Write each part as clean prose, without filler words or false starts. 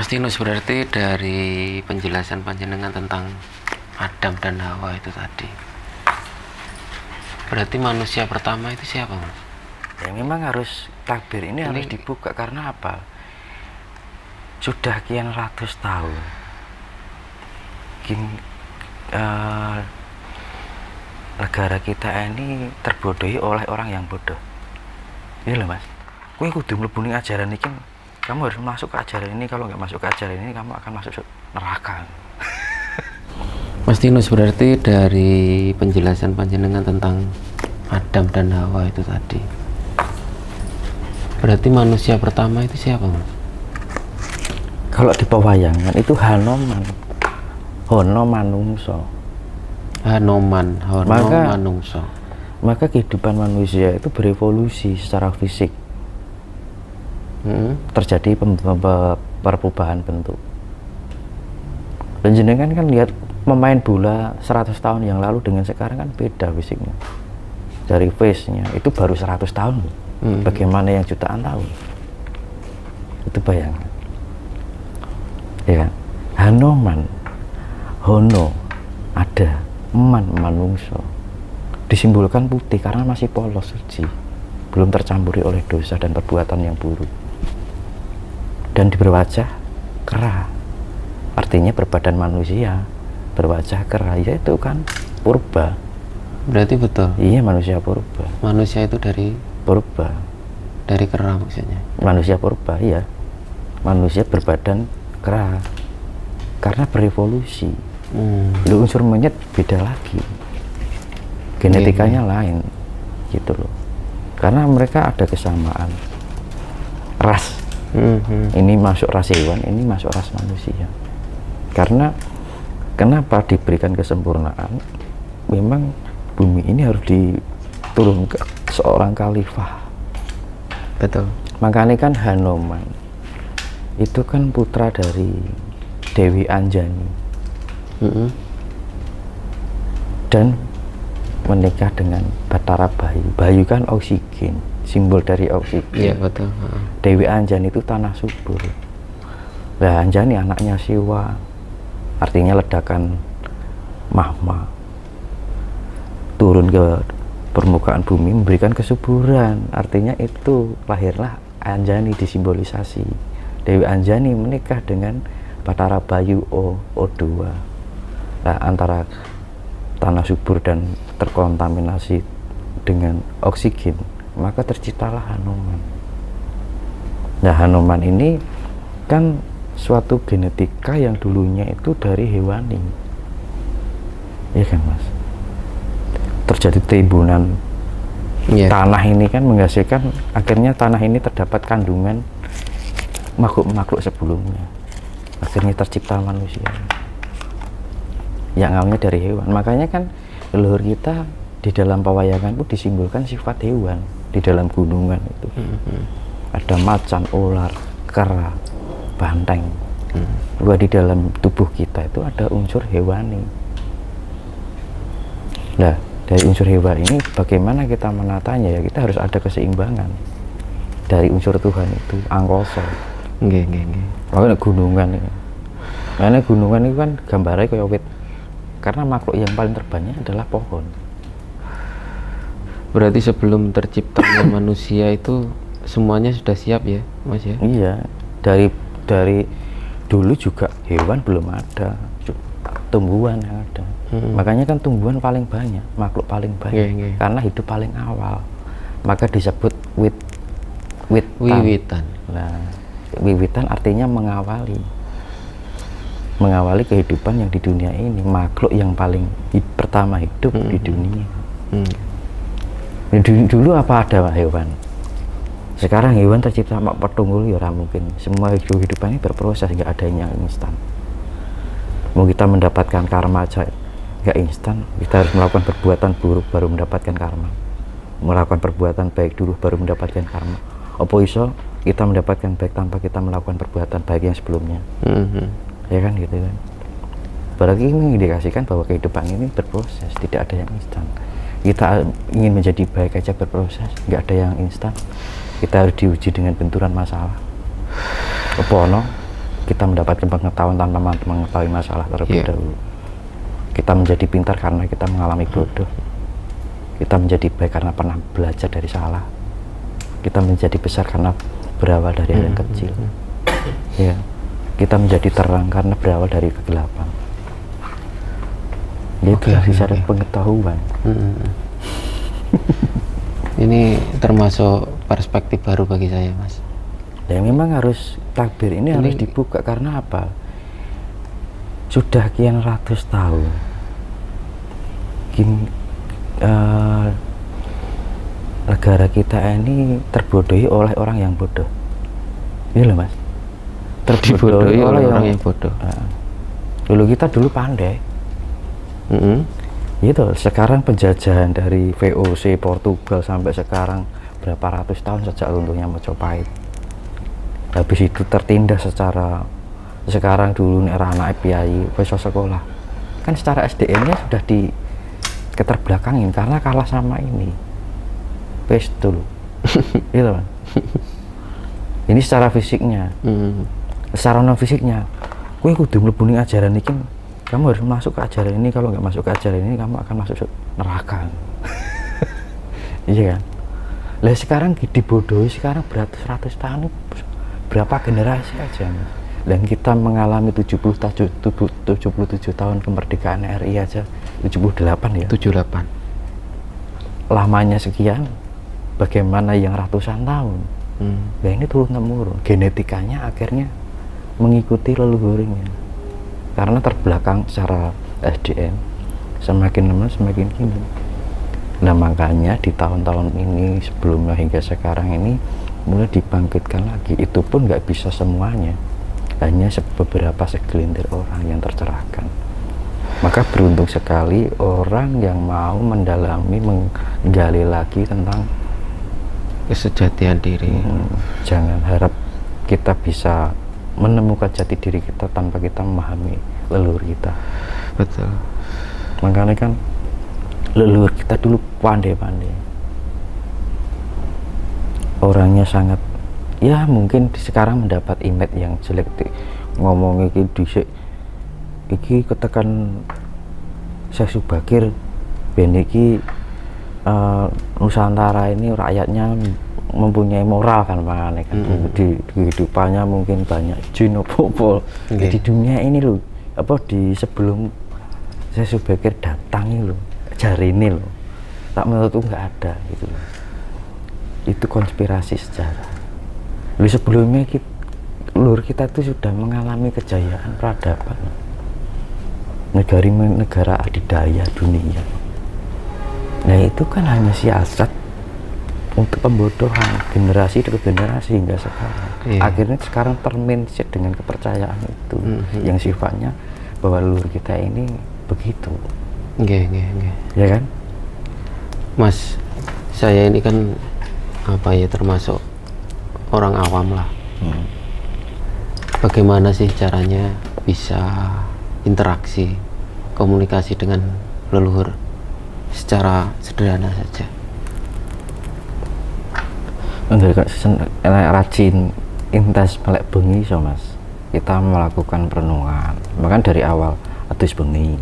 Mas Tinus, berarti dari penjelasan panjenengan tentang Adam dan Hawa itu tadi, berarti manusia pertama itu siapa, Mas? Ya memang harus takbir ini harus dibuka karena apa? Sudah kian ratus tahun negara kita ini terbodohi oleh orang yang bodoh. Iya loh Mas, kowe kudu mlebu ning ajaran iki, kamu harus masuk ke ajaran ini. Kalau nggak masuk ke ajaran ini, kamu akan masuk neraka. Mas Tinus, berarti dari penjelasan panjenengan tentang Adam dan Hawa itu tadi, berarti manusia pertama itu siapa, Mas? Kalau di pewayangan itu Hanoman, Hono manungso. Hanoman, Hono manungso. Maka kehidupan manusia itu berevolusi secara fisik. Terjadi perubahan bentuk. Dan jenengan kan lihat pemain bola 100 tahun yang lalu dengan sekarang kan beda fisiknya. Dari face-nya itu baru 100 tahun. Bagaimana yang jutaan tahun? Itu bayangkan. Ya kan? Hanoman, Hono ada, manungso. Disimbolkan putih karena masih polos, suci, belum tercampuri oleh dosa dan perbuatan yang buruk. Dan berwajah kera, artinya berbadan manusia, berwajah kera, yaitu kan purba. Berarti betul? Iya, manusia purba. Manusia itu dari purba, dari kera maksudnya? Manusia purba, iya. Manusia berbadan kera karena berevolusi. Unsur monyet beda lagi, genetikanya lain gitu loh, karena mereka ada kesamaan ras. Ini masuk ras hewan, ini masuk ras manusia. Karena kenapa diberikan kesempurnaan? Memang bumi ini harus diturunkan seorang khalifah. Betul. Makanya kan Hanoman itu kan putra dari Dewi Anjani. Dan menikah dengan Batara Bayu. Bayu kan oksigen, simbol dari oksigen. Iya, betul. Dewi Anjani itu tanah subur. Nah, Anjani anaknya Siwa, artinya ledakan magma turun ke permukaan bumi memberikan kesuburan, artinya itu lahirlah Anjani, disimbolisasi. Dewi Anjani menikah dengan Batara Bayu O2. Nah, antara tanah subur dan terkontaminasi dengan oksigen, maka terciptalah Hanoman. Nah, Hanoman ini kan suatu genetika yang dulunya itu dari hewani, ya kan Mas? Terjadi timbunan tanah ini kan menghasilkan, akhirnya tanah ini terdapat kandungan makhluk-makhluk sebelumnya, akhirnya tercipta manusia yang awalnya dari hewan. Makanya kan leluhur kita di dalam pewayangan itu disimbolkan sifat hewan. Di dalam gunungan itu ada macan, ular, kera, banteng. Bahwa di dalam tubuh kita itu ada unsur hewani. Nah, dari unsur hewan ini bagaimana kita menatanya? Ya, kita harus ada keseimbangan dari unsur Tuhan itu, angkoso. Makanya gunungan ini. Karena gunungan itu kan gambarnya kayak wit. Karena makhluk yang paling terbanyak adalah pohon. Berarti sebelum terciptanya manusia itu semuanya sudah siap ya, Mas ya? Iya, dari dulu juga hewan belum ada, tumbuhan yang ada. Makanya kan tumbuhan paling banyak, makhluk paling banyak, karena hidup paling awal. Maka disebut wiwitan. Nah, wiwitan artinya mengawali kehidupan yang di dunia ini, makhluk yang paling pertama hidup di dunia. Dulu apa ada hewan? Sekarang hewan tercipta mak petunggul ya mungkin. Semua kehidupan ini berproses, nggak ada yang instan. Mau kita mendapatkan karma aja nggak instan. Kita harus melakukan perbuatan buruk baru mendapatkan karma, melakukan perbuatan baik dulu baru mendapatkan karma. Apa iso kita mendapatkan baik tanpa kita melakukan perbuatan baik yang sebelumnya? Ya kan gitu kan. Berarti ini mengindikasikan bahwa kehidupan ini berproses, tidak ada yang instan. Kita ingin menjadi baik aja berproses, nggak ada yang instan. Kita harus diuji dengan benturan masalah. Apa ono kita mendapatkan pengetahuan tanpa mengetahui masalah terlebih dahulu. Kita menjadi pintar karena kita mengalami bodoh. Kita menjadi baik karena pernah belajar dari salah. Kita menjadi besar karena berawal dari hal yang kecil. Ya, kita menjadi terang karena berawal dari kegelapan. Itu bisa ada pengetahuan. Ini termasuk perspektif baru bagi saya, Mas. Ya memang harus takbir ini harus dibuka karena apa? Sudah kian ratus tahun negara kita ini terbodohi oleh orang yang bodoh. Iya loh Mas, terbodohi oleh orang yang bodoh. Dulu kita pandai. Gitu. Sekarang penjajahan dari VOC Portugal sampai sekarang berapa ratus tahun sejak runtuhnya Majapahit. Habis itu tertindas secara sekarang dulu era anak piai wis sekolah. Kan secara SDM-nya sudah di keterbelakangin karena kalah sama ini. Wis dulu. Gitu kan. Ini secara fisiknya. Secara non fisiknya. Kowe kudu mlebu ning ajaran iki. Kamu harus masuk ke ajaran ini, kalau nggak masuk ke ajaran ini kamu akan masuk neraka. Iya kan? Lah sekarang dibodohi sekarang beratus-ratus tahun, berapa generasi aja. Dan kita mengalami 77 tahun kemerdekaan RI aja, 78 ya? 78. Lamanya sekian, bagaimana yang ratusan tahun? Nah ini turun-temurun, genetikanya akhirnya mengikuti leluhurnya. Karena terbelakang secara SDM, semakin lama semakin kini. Nah makanya di tahun-tahun ini sebelumnya hingga sekarang ini mulai dibangkitkan lagi. Itu pun nggak bisa semuanya, hanya beberapa segelintir orang yang tercerahkan. Maka beruntung sekali orang yang mau mendalami, menggali lagi tentang kesejatian diri. Jangan harap kita bisa menemukan jati diri kita tanpa kita memahami leluhur kita. Betul. Makanya kan leluhur kita dulu pandai-pandai. Orangnya sangat, ya mungkin sekarang mendapat image yang jelek. Ngomong iki dhisik iki ketekan Syekh Subakir ben iki Nusantara ini rakyatnya mempunyai moral kan makanya kan. Di kehidupannya mungkin banyak jin opo di dunia ini loh, apa di sebelum saya Subakir datang ini loh, jari ini loh, tak menurutku nggak ada gitu loh. Itu konspirasi sejarah. Lalu sebelumnya leluhur kita itu sudah mengalami kejayaan peradaban, negara adidaya dunia. Nah itu kan hanya siasat untuk pembodohan generasi demi generasi hingga sekarang. Akhirnya sekarang termindset dengan kepercayaan itu yang sifatnya bahwa leluhur kita ini begitu. Ya kan? Mas, saya ini kan apa ya, termasuk orang awam lah. Bagaimana sih caranya bisa interaksi, komunikasi dengan leluhur secara sederhana saja? Rajin intas melek bengi so Mas, kita melakukan perenungan bahkan dari awal atus bengi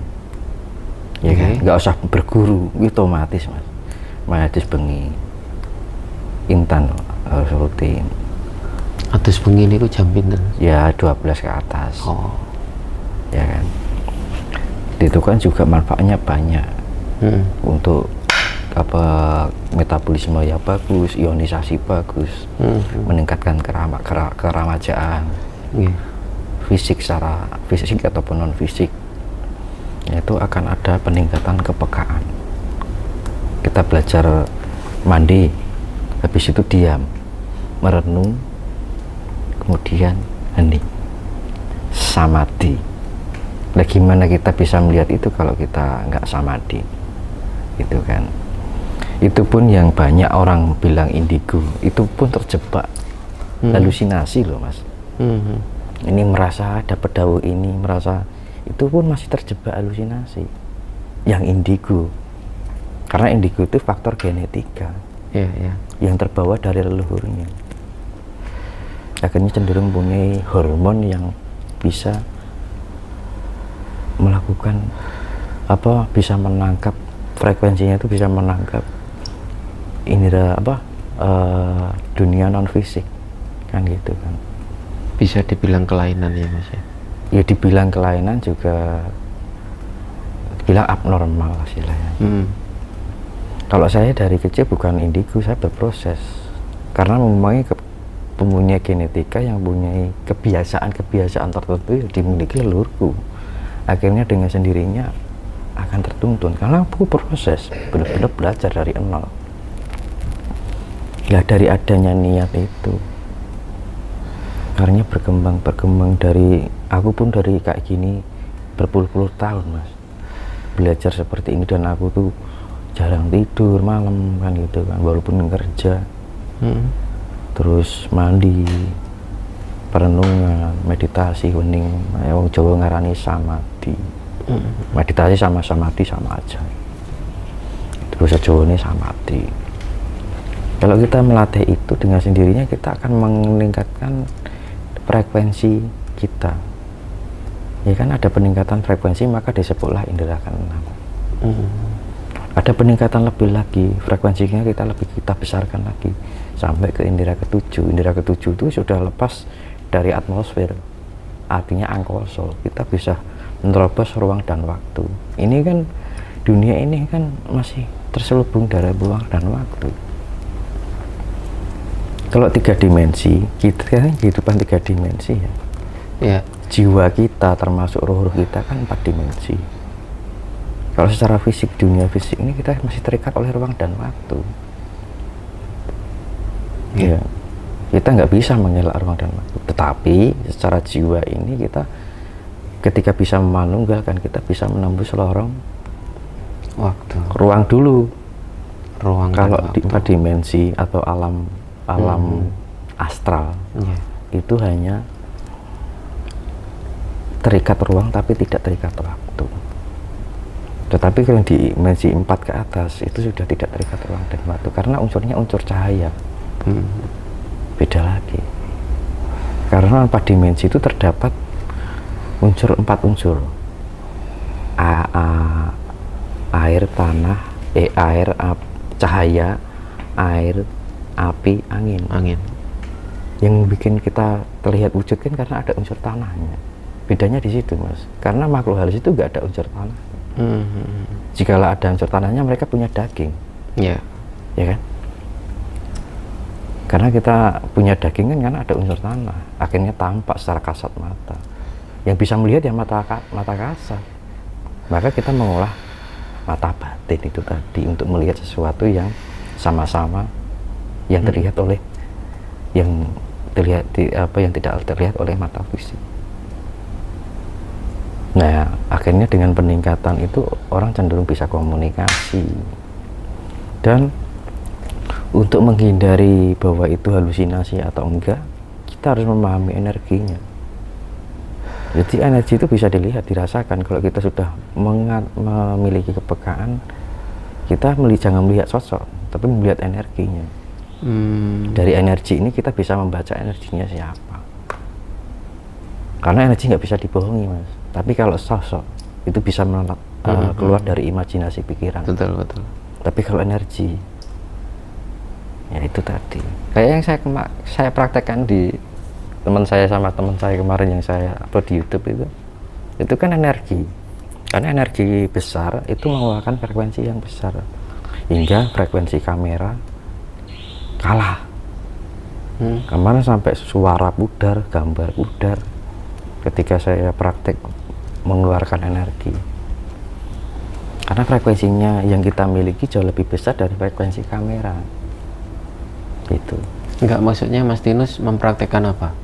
ya kan, nggak usah berguru, itu otomatis Mas atus bengi intan harus rutin. Atus bengi ini jam pinten? Ya 12 ke atas. Ya kan, itu kan juga manfaatnya banyak. Untuk apa, metabolisme ya bagus, ionisasi bagus, meningkatkan keramajaan, fisik secara fisik ataupun non fisik, itu akan ada peningkatan kepekaan. Kita belajar mandi, habis itu diam, merenung, kemudian hening, samadhi. Nah gimana kita bisa melihat itu kalau kita nggak samadhi? Itu kan, itu pun yang banyak orang bilang indigo, itu pun terjebak halusinasi loh Mas. Ini merasa dapat daun ini, merasa itu pun masih terjebak halusinasi yang indigo, karena indigo itu faktor genetika yang terbawa dari leluhurnya. Akhirnya cenderung mempunyai hormon yang bisa melakukan bisa menangkap frekuensinya, itu bisa menangkap indera dunia non fisik kan gitu kan. Bisa dibilang kelainan ya Mas ya? Ya dibilang kelainan juga dibilang abnormal istilahnya. Kalau saya dari kecil bukan indigo, saya berproses karena mempunyai genetika yang mempunyai kebiasaan tertentu yang dimiliki leluhurku. Akhirnya dengan sendirinya akan tertuntun karena aku proses benar-benar belajar dari nol. Ya dari adanya niat itu, akhirnya berkembang dari aku pun dari kayak gini berpuluh-puluh tahun Mas belajar seperti ini, dan aku tuh jarang tidur malam kan gitu kan, walaupun kerja. Terus mandi, perenungan, meditasi, wening, wong Jawa ngarani samadhi. Meditasi sama samadhi sama aja. Terus Jawane samadhi. Kalau kita melatih itu dengan sendirinya kita akan meningkatkan frekuensi kita. Ya kan, ada peningkatan frekuensi maka disebutlah indera keenam. Ada peningkatan lebih lagi, frekuensinya kita besarkan lagi sampai ke indera ketujuh. Indera ketujuh itu sudah lepas dari atmosfer, artinya angkoso. Kita bisa menerobos ruang dan waktu. Ini kan dunia ini kan masih terselubung dari ruang dan waktu. Kalau 3 dimensi, kita kan kehidupan 3 dimensi ya. Ya. Jiwa kita termasuk roh kita kan 4 dimensi. Kalau secara fisik, dunia fisik ini kita masih terikat oleh ruang dan waktu. Ya, kita nggak bisa mengelak ruang dan waktu. Tetapi secara jiwa ini kita ketika bisa memanunggalkan, kita bisa menembus lorong Waktu. ruang dulu. Ruang. Kalau di 4 dimensi atau alam astral, itu hanya terikat ruang tapi tidak terikat waktu. Tetapi kalau di dimensi 4 ke atas itu sudah tidak terikat ruang dan waktu karena unsurnya unsur cahaya. Beda lagi. Karena 4 dimensi itu terdapat 4 unsur. Air, tanah, cahaya, air, api, angin. Yang bikin kita terlihat wujud kan karena ada unsur tanahnya. Bedanya di situ Mas. Karena makhluk halus itu nggak ada unsur tanah. Jikalau ada unsur tanahnya mereka punya daging. Ya kan? Karena kita punya daging kan karena ada unsur tanah. Akhirnya tampak secara kasat mata. Yang bisa melihat ya mata kasat. Maka kita mengolah mata batin itu tadi untuk melihat sesuatu yang sama-sama yang terlihat oleh yang tidak terlihat oleh mata fisik. Nah, akhirnya dengan peningkatan itu orang cenderung bisa komunikasi. Dan untuk menghindari bahwa itu halusinasi atau enggak, kita harus memahami energinya. Jadi energi itu bisa dilihat, dirasakan. Kalau kita sudah memiliki kepekaan, kita jangan melihat sosok, tapi melihat energinya. Dari energi ini kita bisa membaca energinya siapa. Karena energi nggak bisa dibohongi Mas. Tapi kalau sosok itu bisa keluar dari imajinasi pikiran. Betul. Tapi kalau energi, ya itu tadi. Kayak yang saya praktekkan di teman saya sama teman saya kemarin yang saya upload di YouTube itu kan energi. Karena energi besar itu mengeluarkan frekuensi yang besar hingga frekuensi kamera kalah. Kemarin sampai suara pudar, gambar pudar ketika saya praktek mengeluarkan energi. Karena frekuensinya yang kita miliki jauh lebih besar dari frekuensi kamera. Gitu. Enggak, maksudnya Mas Tinus mempraktekkan apa?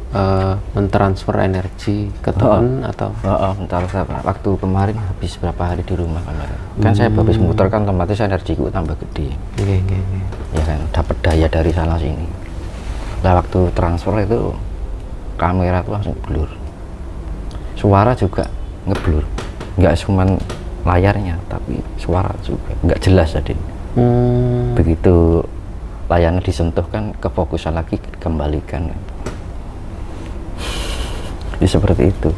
Mentransfer energi ke teman atau? Waktu kemarin habis berapa hari di rumah kemarin. Kan saya habis muter kan otomatis energiku tambah gede. Ya kan, dapat daya dari sana sini. Nah, waktu transfer itu kamera tuh langsung blur. Suara juga ngeblur. Nggak cuma layarnya, tapi suara juga nggak jelas tadi. Begitu layarnya disentuh kan kefokusan lagi, kembalikan. seperti itu.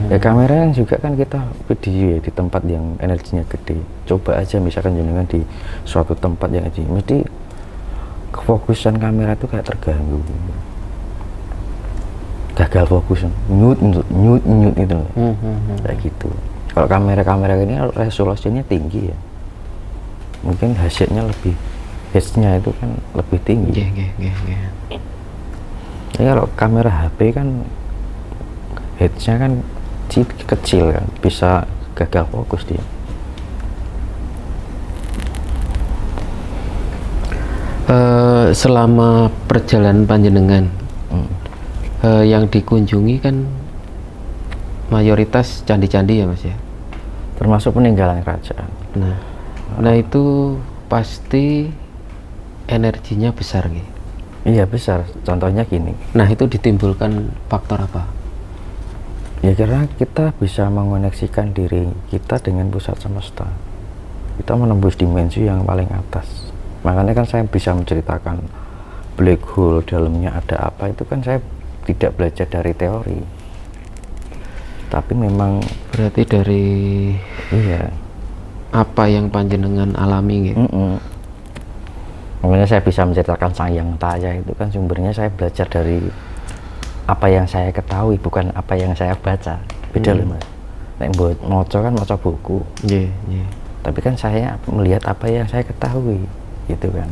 Ya kamera yang juga kan kita video ya di tempat yang energinya gede. Coba aja misalkan jenengan di suatu tempat yang energi, mesti kefokusan kamera itu kayak terganggu, gagal fokus, nyut itu kayak gitu. Kalau kamera ini resolusinya tinggi ya, mungkin hasilnya lebih, hitsnya itu kan lebih tinggi. Ya, kalau kamera HP kan headsnya kan kecil kan, bisa gagal fokus dia. Selama perjalanan panjenengan yang dikunjungi kan mayoritas candi-candi ya Mas ya, termasuk peninggalan kerajaan. Nah itu pasti energinya besar gitu. Iya besar, contohnya gini. Nah itu ditimbulkan faktor apa? Ya karena kita bisa mengoneksikan diri kita dengan pusat semesta. Kita menembus dimensi yang paling atas. Makanya kan saya bisa menceritakan black hole dalamnya ada apa, itu kan saya tidak belajar dari teori. Tapi memang berarti dari apa yang panjenengan alami gitu. Makanya saya bisa menceritakan Sang Hyang Taya itu kan sumbernya saya belajar dari apa yang saya ketahui, bukan apa yang saya baca. Beda loh Mas. Nek moco kan moco buku. Tapi kan saya melihat apa yang saya ketahui, gitu kan.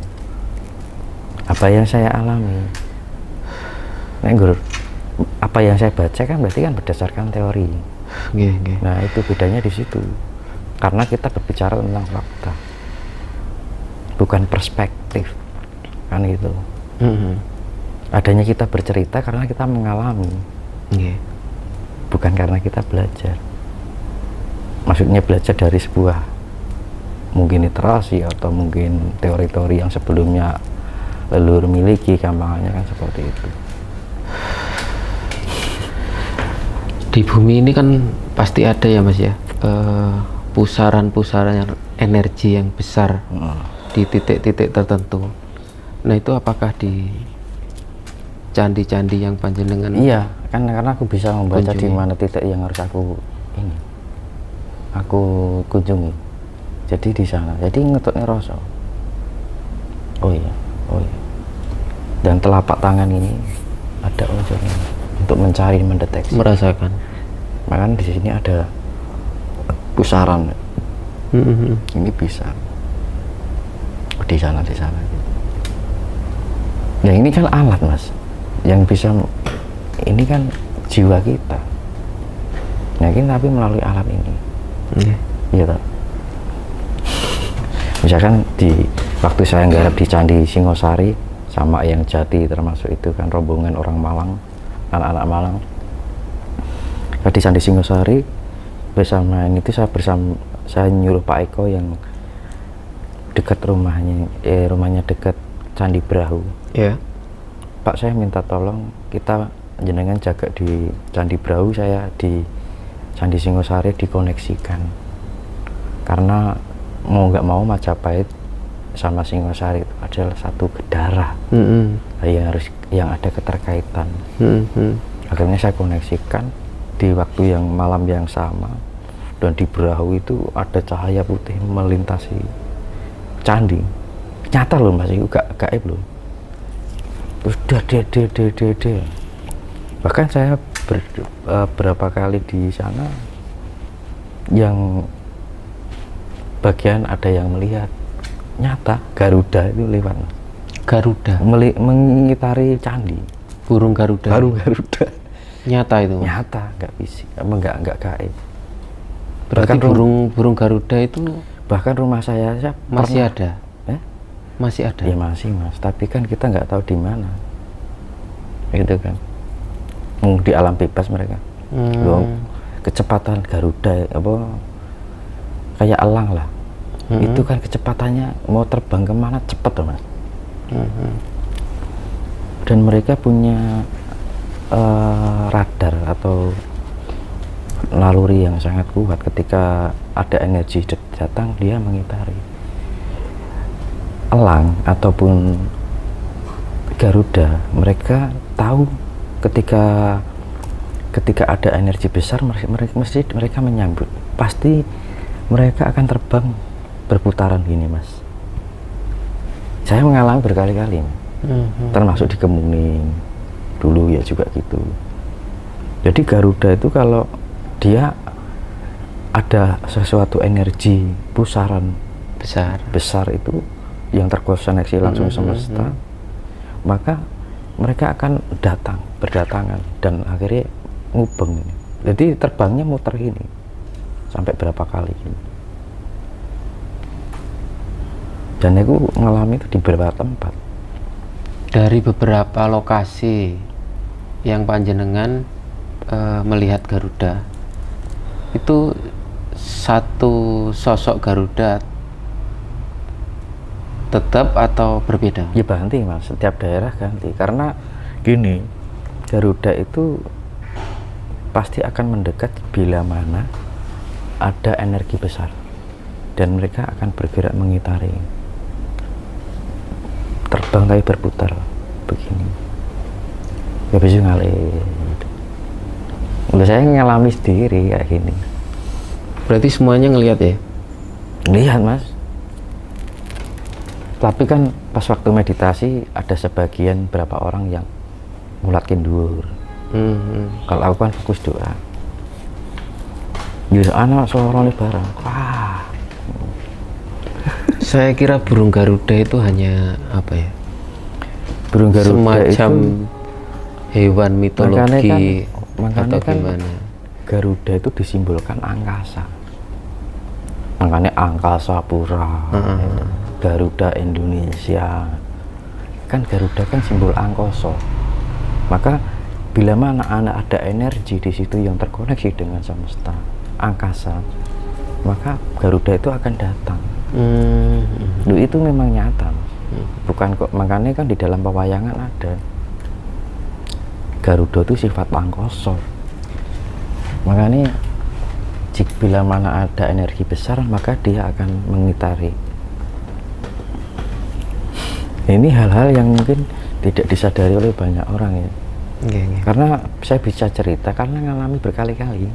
Apa yang saya alami. Nek apa yang saya baca kan berarti kan berdasarkan teori. Nah itu bedanya di situ. Karena kita berbicara tentang fakta, bukan perspektif, kan gitu. Adanya kita bercerita karena kita mengalami, bukan karena kita belajar. Maksudnya belajar dari sebuah mungkin literasi atau mungkin teori-teori yang sebelumnya leluhur miliki, gampangannya kan seperti itu. Di bumi ini kan pasti ada ya Mas ya, pusaran-pusaran energi yang besar di titik-titik tertentu. Nah itu apakah di candi-candi yang panjenengan? Iya, kan karena aku bisa membaca di mana titik yang harus aku kunjungi. Jadi di sana. Jadi ngetoknya rasa. Oh iya. Dan telapak tangan ini ada unsurnya untuk mencari, mendeteksi, merasakan. Makanya di sini ada pusaran. Ini bisa. Di sana. Ya ini kan alat Mas, yang bisa, ini kan jiwa kita. Nah ini tapi melalui alat ini. Iya toh. Misalkan di waktu saya nggarap di Candi Singosari sama yang Jati, termasuk itu kan rombongan orang Malang, anak-anak Malang. Di Candi Singosari bersama itu saya nyuruh Pak Eko yang dekat rumahnya dekat Candi Brahu. Pak, saya minta tolong kita jenengan jaga di Candi Brahu, saya di Candi Singosari dikoneksikan, karena mau nggak mau Majapahit sama Singosari itu adalah satu darah yang ada keterkaitan. Akhirnya saya koneksikan di waktu yang malam yang sama, dan di Brahu itu ada cahaya putih melintasi candi, nyata loh Mas, itu gak gaib loh. Udah de. Bahkan saya berapa kali di sana yang bagian ada yang melihat nyata Garuda itu lewat. Garuda mengitari candi, burung Garuda. Nyata itu Mas. Nyata, nggak fisik, nggak gaib. Berarti burung Garuda itu bahkan rumah saya masih ada. Masih ada? Ya masih Mas, tapi kan kita nggak tahu di mana, gitu kan. Di alam bebas mereka. Kecepatan Garuda kayak elang lah. Itu kan kecepatannya mau terbang kemana cepet tuh Mas. Dan mereka punya radar atau naluri yang sangat kuat. Ketika ada energi datang, dia mengitari. Elang ataupun Garuda, mereka tahu ketika ketika ada energi besar mereka menyambut, pasti mereka akan terbang berputaran gini Mas. Saya mengalami berkali-kali, termasuk di Kemuning dulu ya juga gitu. Jadi Garuda itu kalau dia ada sesuatu energi pusaran besar itu yang terkoneksi langsung semesta, maka mereka akan berdatangan dan akhirnya ngubeng ini. Jadi terbangnya muter ini sampai berapa kali ini. Dan aku mengalami itu di beberapa tempat. Dari beberapa lokasi yang panjenengan melihat Garuda, itu satu sosok Garuda tetap atau berbeda? Ya ganti Mas, setiap daerah ganti. Karena gini, Garuda itu pasti akan mendekat bila mana ada energi besar dan mereka akan bergerak mengitari, terbang tapi berputar begini. Ya bisa ngalir. Udah saya ngalami sendiri kayak gini. Berarti semuanya ngelihat ya? Lihat Mas. Tapi kan pas waktu meditasi ada sebagian berapa orang yang ngulatkin dhuwur. Kalau aku kan fokus doa. Ya anak suaranya bareng. Wah. Saya kira burung Garuda itu hanya apa ya? Burung Garuda semacam itu hewan mitologi makanya atau kan gimana? Garuda itu disimbolkan angkasa. Makanya angkasa pura. Garuda Indonesia. Kan Garuda kan simbol angkasa. Maka bila mana ada energi di situ yang terkoneksi dengan semesta, angkasa, maka Garuda itu akan datang. Itu memang nyata, bukan kok. Makanya kan di dalam pewayangan ada Garuda itu sifat angkasa. Makanya bila mana ada energi besar, maka dia akan mengitari. Ini hal-hal yang mungkin tidak disadari oleh banyak orang ya. Karena saya bisa cerita karena ngalami berkali-kali.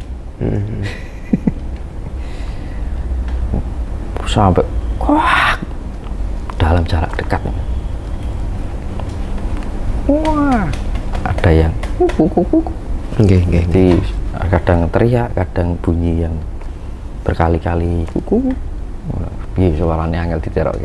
Sampai wah, dalam jarak dekat. Wah, ada yang jadi kadang teriak, kadang bunyi yang berkali-kali kuku. Iya, suaranya angel diterok.